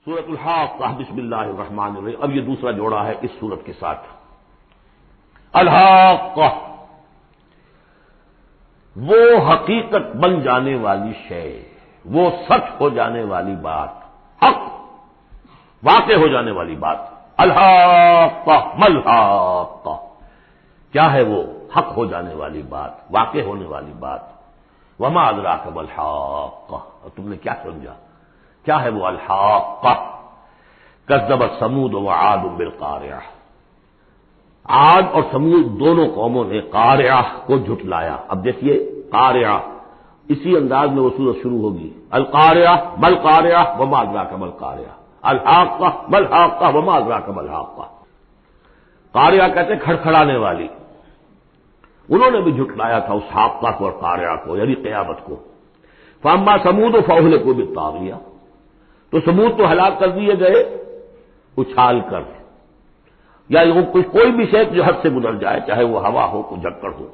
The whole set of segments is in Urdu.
سورۃ الحاقہ بسم اللہ الرحمن الرحیم۔ اب یہ دوسرا جوڑا ہے اس سورت کے ساتھ۔ الحاقہ، وہ حقیقت بن جانے والی شے، وہ سچ ہو جانے والی بات، حق واقع ہو جانے والی بات۔ الحاقہ ملحاقہ، کیا ہے وہ حق ہو جانے والی بات، واقع ہونے والی بات۔ وما ادراک ملحاقہ، اور تم نے کیا سمجھا کیا ہے وہ الحاقہ؟ کذبت ثمود وعاد بالقارعہ، عاد اور سمود دونوں قوموں نے قارعہ کو جھٹلایا۔ اب دیکھیے قارعہ، اسی انداز میں وہ سورت شروع ہوگی۔ القارعہ ملقارعہ وما ادراک ملقارعہ، الحاقہ ملحاقہ وما ادراک ملحاقہ۔ قارعہ کہتے ہیں کھڑکھڑانے والی، انہوں نے بھی جھٹلایا تھا اس حاقہ کو اور قارعہ کو، یعنی قیامت کو۔ فاما ثمود فاہلکوا بالطاغیہ، تو سمود تو ہلاک کر دیے گئے اچھال کر، یا کوئی بھی شے جو حد سے گزر جائے، چاہے وہ ہوا ہو کوئی جھکڑ ہو۔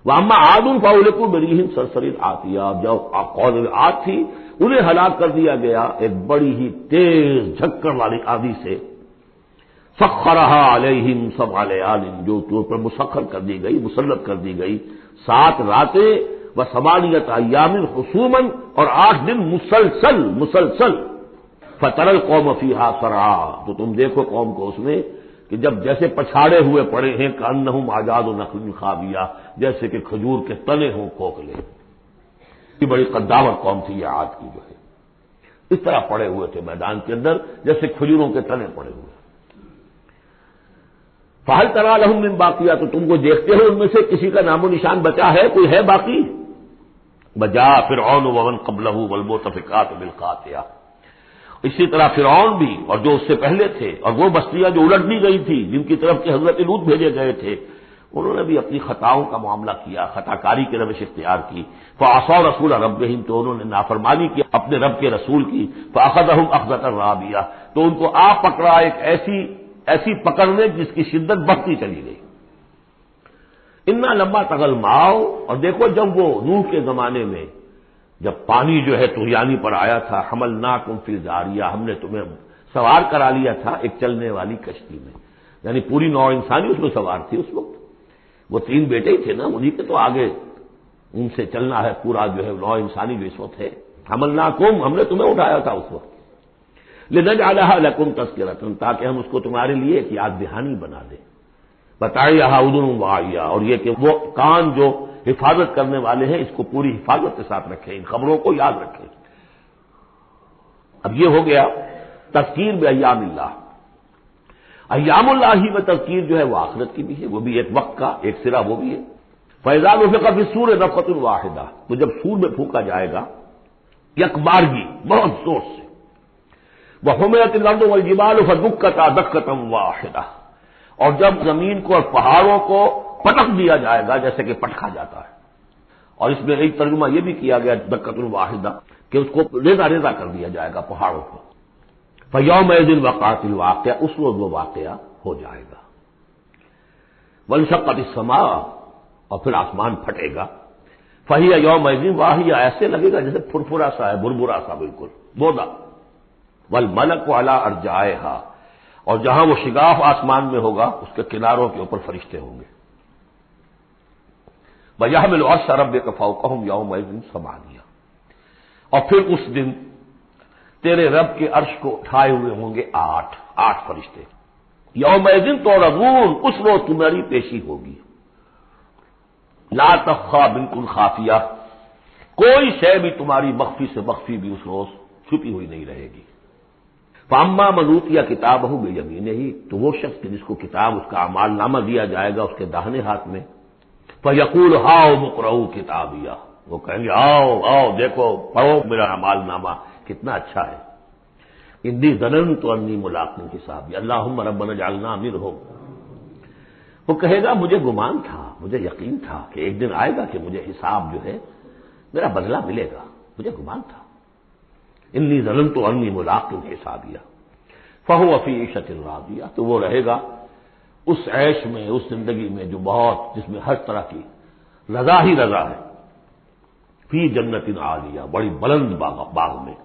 واما عاد فاہلکوا بريح صرصر عاتیہ، جو قوم عاد تھی انہیں ہلاک کر دیا گیا ایک بڑی ہی تیز جھکڑ والی آندھی سے۔ سخرها علیہم سبع لیال، جو پر مسخر کر دی گئی، مسلط کر دی گئی 7 راتیں و8 ایام حسوما، اور 8 دن مسلسل۔ فترى القوم فيها صرعا، تو تم دیکھو قوم کو اس میں کہ جب جیسے پچھاڑے ہوئے پڑے ہیں، کأنہم اعجاز نخل خاویہ، جیسے کہ کھجور کے تنے ہوں کھوکھلے۔ یہ بڑی قدامت قوم تھی یہ عاد کی، جو ہے اس طرح پڑے ہوئے تھے میدان کے اندر جیسے کھجوروں کے تنے پڑے ہوئے۔ فہل تری لہم من باقیہ، تو تم کو دیکھتے ہو ان میں سے کسی کا نام و نشان بچا ہے، کوئی ہے باقی؟ وجاء فرعون ومن قبلہ والمؤتفکات بالخاطئہ، اسی طرح فرعون بھی اور جو اس سے پہلے تھے، اور وہ بستیاں جو الٹ دی گئی تھی جن کی طرف کے حضرت لوط بھیجے گئے تھے، انہوں نے بھی اپنی خطاؤں کا معاملہ کیا، خطا کاری کی روش اختیار کی۔ فعصوا رسول ربہم، تو انہوں نے نافرمانی کی اپنے رب کے رسول کی۔ فاخذہم اخذۃ رابیہ، تو ان کو آ پکڑا ایک ایسی پکڑنے جس کی شدت بڑھتی چلی گئی۔ انا لما طغى الماء، اور دیکھو جب وہ نوح کے زمانے میں جب پانی جو ہے طغیانی پر آیا تھا، حملناکم فی الجاریہ، ہم نے تمہیں سوار کرا لیا تھا ایک چلنے والی کشتی میں، یعنی پوری نوع انسانی اس میں سوار تھی اس وقت۔ وہ 3 بیٹے ہی تھے نا، انہی کے تو آگے ان سے چلنا ہے پورا جو ہے نوع انسانی جو اس وقت ہے۔ حملناکم، ہم نے تمہیں اٹھایا تھا اس وقت۔ لنجعلها لکم تذکرۃ، تاکہ ہم اس کو تمہارے لیے ایک یاد دہانی بنا دیں۔ بتائیہا اذن واعیہ، اور یہ کہ وہ کان جو حفاظت کرنے والے ہیں اس کو پوری حفاظت کے ساتھ رکھیں، ان خبروں کو یاد رکھیں۔ اب یہ ہو گیا تذکیر بایام اللہ۔ ایام اللہ ہی میں تذکیر جو ہے وہ آخرت کی بھی ہے، وہ بھی ایک وقت کا ایک سرا وہ بھی ہے۔ فاذا نفخ فی الصور نفخۃ واحدہ، تو جب سور میں پھونکا جائے گا یک بارگی بہت زور سے۔ وحملت الارض والجبال فدکتا دکۃ واحدہ، اور جب زمین کو اور پہاڑوں کو پٹک دیا جائے گا جیسے کہ پٹکا جاتا ہے۔ اور اس میں ایک ترجمہ یہ بھی کیا گیا دکۃ واحدہ کہ اس کو ریزہ ریزہ کر دیا جائے گا پہاڑوں کو۔ فیومئذ وقعت الواقعہ، اس روز وہ واقعہ ہو جائے گا۔ وانشقت السماء، اور پھر آسمان پھٹے گا۔ فہی یومئذ واہیہ، ایسے لگے گا جیسے پھرپھرا سا ہے، بربرا سا بالکل بودا۔ والملک علی ارجائہا، اور جہاں وہ شگاف آسمان میں ہوگا اس کے کناروں کے اوپر فرشتے ہوں گے۔ وَيَحْمِلُ عَرْشَ رَبِّكَ فَوْقَهُمْ يَوْمَئِذٍ ثَمَانِیَةٌ، اور پھر اس دن تیرے رب کے عرش کو اٹھائے ہوئے ہوں گے 8 فرشتے۔ یومئذ تعرضون، اس روز تمہاری پیشی ہوگی۔ لا تخفی منکم خافیہ، کوئی شے بھی تمہاری مخفی سے مخفی بھی اس روز چھپی ہوئی نہیں رہے گی۔ فاما من اوتی کتابہ بیمینہ، تو وہ شخص جس کو کتاب اس کا اعمال نامہ دیا جائے گا اس کے داہنے ہاتھ میں، فیقول ہاؤم اقرؤوا کتابیہ، وہ کہیں گے آؤ دیکھو پڑھو میرا اعمال نامہ کتنا اچھا ہے۔ انی ظننت انی ملاق حسابی اللہم ربنا اجعلنا منہم، وہ کہے گا مجھے گمان تھا، مجھے یقین تھا کہ ایک دن آئے گا کہ مجھے حساب جو ہے میرا بدلہ ملے گا، مجھے گمان تھا۔ انی ظننت انی ملاق حسابیہ فہو فی عیشۃ راضیہ، تو وہ رہے گا اس عیش میں، اس زندگی میں جو بہت، جس میں ہر طرح کی رضا ہی رضا ہے۔ فی جنت عالیہ، بڑی بلند باغ میں۔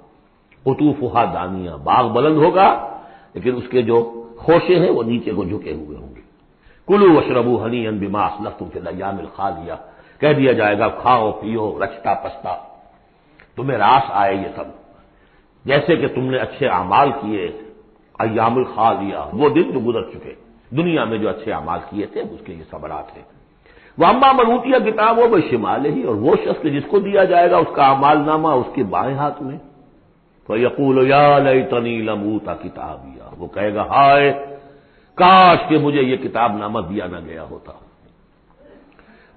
قطوفها دانیہ، باغ بلند ہوگا لیکن اس کے جو خوشے ہیں وہ نیچے کو جھکے ہوئے ہوں گے۔ کلوا واشربوا ہنیئا بما اسلفتم فی الایام الخالیہ، کہہ دیا جائے گا کھاؤ پیو رچتا پستا، تمہیں راس آئے یہ سب، جیسے کہ تم نے اچھے اعمال کیے، ایام الخالیہ وہ دن جو گزر چکے، دنیا میں جو اچھے اعمال کیے تھے اس کے یہ ثمرات ہیں۔ واما من اوتی کتابہ بشمالہ، اور وہ شخص جس کو دیا جائے گا اس کا اعمال نامہ اس کے بائیں ہاتھ میں، فیقول یا لیتنی لم اوت کتابیہ، وہ کہے گا ہائے کاش کہ مجھے یہ کتاب نامہ دیا نہ گیا ہوتا،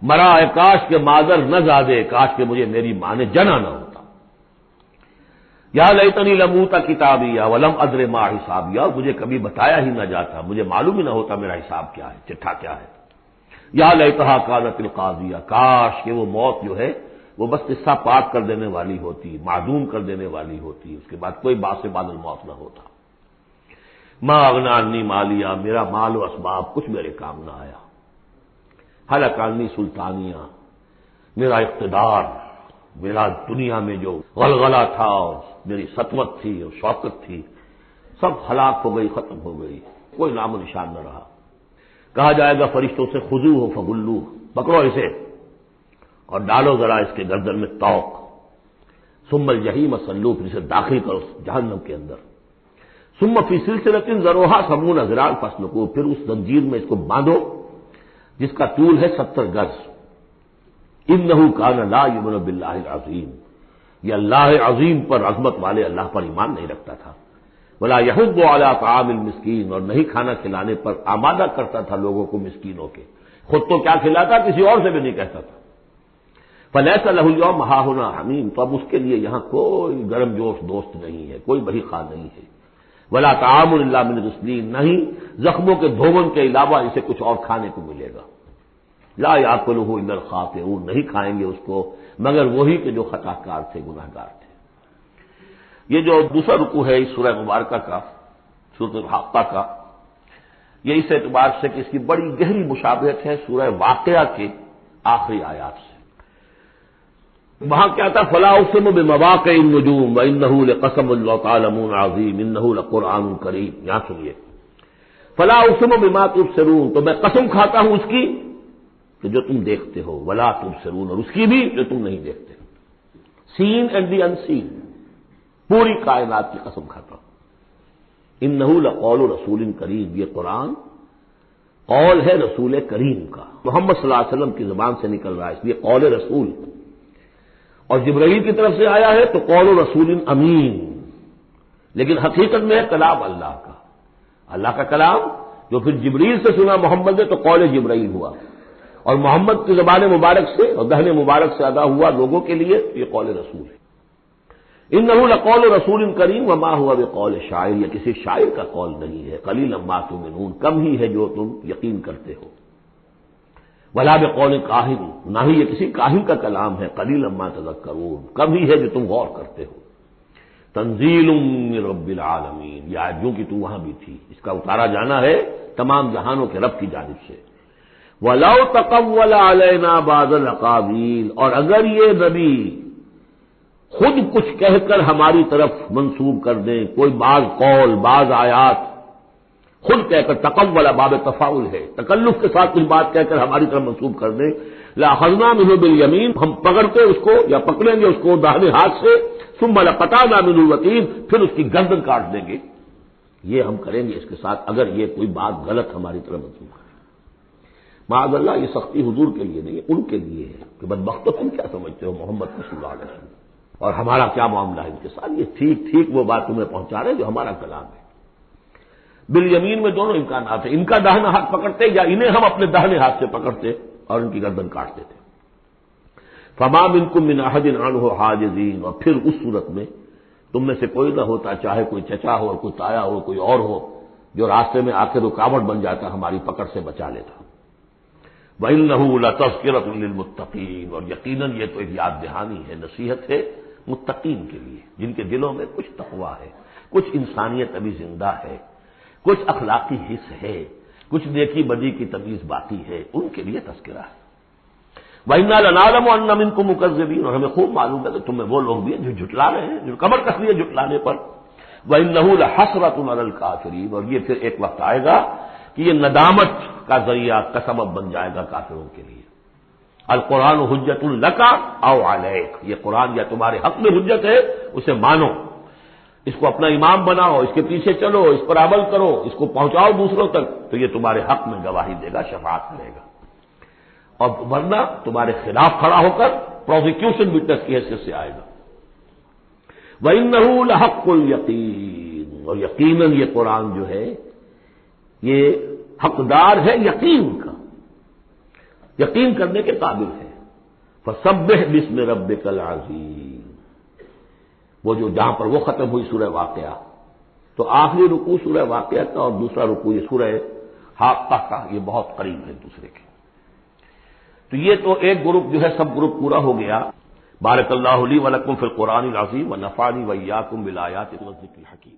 مرا ہے کاش کہ مادر نہ زادے، کاش کہ مجھے میری ماں نے جنا نہ ہوتا، یا لیتنی لم اوت کتابیہ ولم ادر ما حسابیہ، مجھے کبھی بتایا ہی نہ جاتا، مجھے معلوم ہی نہ ہوتا میرا حساب کیا ہے، چٹھا کیا ہے، یا لیتہا کانت القاضیہ، کاش کہ وہ موت جو ہے وہ بس قصہ پاک کر دینے والی ہوتی، معدوم کر دینے والی ہوتی، اس کے بعد کوئی باعث بعد الموت نہ ہوتا۔ ما اغنی عنی مالیہ، میرا مال و اسباب کچھ میرے کام نہ آیا، ہلک عنی سلطانیہ، میرا اقتدار، میرا دنیا میں جو غلغلہ تھا اور میری سطوت تھی اور شوکت تھی سب ہلاک ہو گئی، ختم ہو گئی، کوئی نام و نشان نہ رہا۔ کہا جائے گا فرشتوں سے خذوہ فغلوہ، پکڑو اسے اور ڈالو ذرا اس کے گردن میں توق، ثم الجحیم صلوہ، پھر اسے داخل کرو جہنم کے اندر، ثم فی سلسلۃ ذرعها 70 ذراعا فاسلکوہ، پھر اس زنجیر میں اس کو باندھو جس کا طول ہے 70 گز، انہ کان لا یؤمن باللہ العظیم، یہ اللہ عظیم پر، عظمت والے اللہ پر ایمان نہیں رکھتا تھا، ولا یحض علی طعام المسکین، اور نہیں کھانا کھلانے پر آمادہ کرتا تھا لوگوں کو مسکینوں کے، خود تو کیا کھلاتا کسی اور سے بھی نہیں کہتا تھا۔ فلیس لہ اليوم ہاہنا حمیم، تو اب اس کے لیے یہاں کوئی گرم جوش دوست نہیں ہے، کوئی بڑی خواہ نہیں ہے، ولا طعام الا من غسلین، نہیں زخموں کے دھون کے علاوہ اسے کچھ اور کھانے کو ملے گا، لا یاکلہ الا الخاطئون، نہیں کھائیں گے اس کو مگر وہی کہ جو خطا کار تھے، گناہ گار تھے۔ یہ جو دوسرا رکوع ہے اس سورہ مبارکہ کا، سورۃ الحاقہ کا، یہ اس اعتبار سے کہ اس کی بڑی گہری مشابہت ہے سورہ واقعہ کے آخری آیات سے۔ وہاں کیا تھا، فلا اقسم بمواقع النجوم وانہ لقسم لو تعلمون عظیم انہ لقرآن کریم، یہاں سنیے، فلا اقسم بما تبصرون، تو میں قسم کھاتا ہوں اس کی کہ جو تم دیکھتے ہو، ولا تبصرون، اور اس کی بھی جو تم نہیں دیکھتے، سین اینڈ دی ان سین، پوری کائنات کی قسم کھاتا ہوں۔ انہ لقول رسول کریم، یہ قرآن قول ہے رسول کریم کا، محمد صلی اللہ علیہ وسلم کی زبان سے نکل رہا ہے، اس لیے قول رسول، اور جبرائیل کی طرف سے آیا ہے تو قول رسول امین، لیکن حقیقت میں ہے کلام اللہ کا، اللہ کا کلام جو پھر جبریل سے سنا محمد نے تو قول جبرائیل ہوا، اور محمد کی زبان مبارک سے اور دہن مبارک سے ادا ہوا لوگوں کے لیے، یہ قول رسول ہے۔ انہ لقول رسول کریم وما هو بقول شاعر، یہ کسی شاعر کا قول نہیں ہے، قلیلا ما تؤمنون، کم ہی ہے جو تم یقین کرتے ہو، ولا بقول کاہن، نہ ہی یہ کسی کاہن کا کلام ہے، قلیلا ما تذکرون، کم ہی ہے جو تم غور کرتے ہو، تنزیل من رب العالمین، یہ آیت جو کہ تو وہاں بھی تھی، اس کا اتارا جانا ہے تمام جہانوں کے رب کی جانب سے۔ وَلَوْ تَقَوَّلَ عَلَيْنَا بَعْضَ الْأَقَاوِيلِ، اور اگر یہ نبی خود کچھ کہہ کر ہماری طرف منسوب کر دیں، کوئی بعض قول بعض آیات خود کہہ کر، تقول باب تفاعل ہے، تکلف کے ساتھ کچھ بات کہہ کر ہماری طرف منسوب کر دیں، لَأَخَذْنَا مِنْهُ بِالْيَمِينِ، ہم پکڑتے اس کو یا پکڑیں گے اس کو داہنے ہاتھ سے، ثُمَّ لَقَطَعْنَا مِنْهُ الْوَتِينَ، پھر اس کی گردن کاٹ دیں گے، یہ ہم کریں گے اس کے ساتھ اگر یہ کوئی بات غلط ہماری طرف منسوب کرے۔ معاذ اللہ، یہ سختی حضور کے لیے نہیں ہے، ان کے لیے ہے کہ بدبختو تم کیا سمجھتے ہو محمد صلی اللہ علیہ وسلم، اور ہمارا کیا معاملہ ہے ان کے ساتھ، یہ ٹھیک وہ بات تمہیں پہنچا رہے جو ہمارا کلام ہے۔ بالیمین میں دونوں امکانات ہیں، ان کا داہنا ہاتھ پکڑتے یا انہیں ہم اپنے داہنے ہاتھ سے پکڑتے اور ان کی گردن کاٹ دیتے۔ فما منکم من احد عنہ حاجزین، اور پھر اس صورت میں تم میں سے کوئی نہ ہوتا، چاہے کوئی چچا ہو اور کوئی تایا ہو کوئی اور ہو، جو راستے میں آ کے رکاوٹ بن جاتا ہماری پکڑ سے بچا لیتا۔ وَإِنَّهُ لَتَذْكِرَةٌ لِّلْمُتَّقِينَ، اور یقیناً یہ تو ایک یاد دہانی ہے، نصیحت ہے متقین کے لیے، جن کے دلوں میں کچھ تقویٰ ہے، کچھ انسانیت ابھی زندہ ہے، کچھ اخلاقی حس ہے، کچھ نیکی بدی کی تمیز باقی ہے، ان کے لیے تذکرہ ہے۔ وَإِنَّا لَنَعْلَمُ أَنَّ مِنكُم مُّكَذِّبِينَ، اور ہمیں خوب معلوم ہے کہ تم میں وہ لوگ بھی ہیں جو جھٹلا رہے ہیں، جو کمر کس لیے جھٹلانے پر۔ وَإِنَّهُ لَحَسْرَةٌ عَلَى الْكَافِرِينَ، اور یہ پھر ایک وقت آئے گا کہ یہ ندامت کا ذریعہ کا سبب بن جائے گا کافروں کے لیے۔ القرآن حجت لک او علیک، یہ قرآن یا تمہارے حق میں حجت ہے، اسے مانو، اس کو اپنا امام بناؤ، اس کے پیچھے چلو، اس پر عمل کرو، اس کو پہنچاؤ دوسروں تک، تو یہ تمہارے حق میں گواہی دے گا، شفاعت کرے گا، اور ورنہ تمہارے خلاف کھڑا ہو کر پروزیکیوشن وٹنس کی حیثیت سے آئے گا۔ وَإِنَّهُ لَحَقُّ الْيَقِينِ، اور یقیناً یہ قرآن جو ہے یہ حقدار ہے یقین کا، یقین کرنے کے قابل ہے۔ فَسَبِّحْ بِاسْمِ رَبِّكَ الْعَظِيمِ، وہ جو جہاں پر وہ ختم ہوئی سورہ واقعہ، تو آخری رکوع سورہ واقعہ کا اور دوسرا رکوع یہ سورہ حاقہ کا، یہ بہت قریب ہے دوسرے کے۔ تو یہ تو ایک گروپ جو ہے سب گروپ پورا ہو گیا۔ بارک اللہ لی ولکم فی القرآن العظیم ونفعنی وإیاکم بالآیات والذکر الحکیم۔